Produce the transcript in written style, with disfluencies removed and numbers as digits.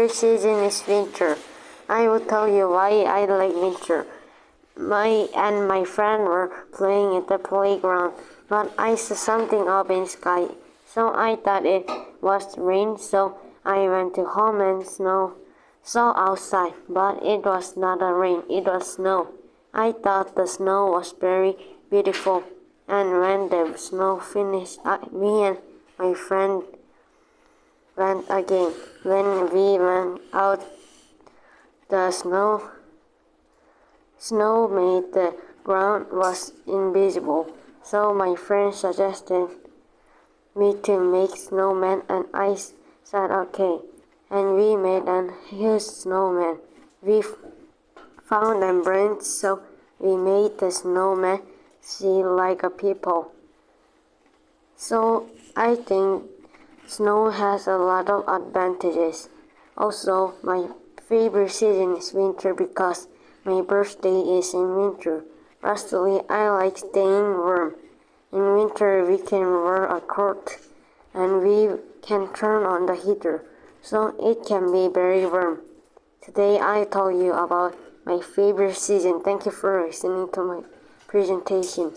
favorite season is winter. I will tell you why I like winter. My friend were playing at the playground, but I saw something up in the sky, so I thought it was rain, so I went to home and saw outside, but it was not a rain, it was snow. I thought the snow was very beautiful, and when the snow finished, me and my friend went again. When we went out, the snow made the ground was invisible, so my friend suggested me to make snowman, and I said okay, and we made a huge snowman. We found a branch, so we made the snowman see like a people. So I think snow has a lot of advantages. Also, my favorite season is winter because my birthday is in winter. Lastly, I like staying warm. In winter, we can wear a coat and we can turn on the heater, so it can be very warm. Today, I told you about my favorite season. Thank you for listening to my presentation.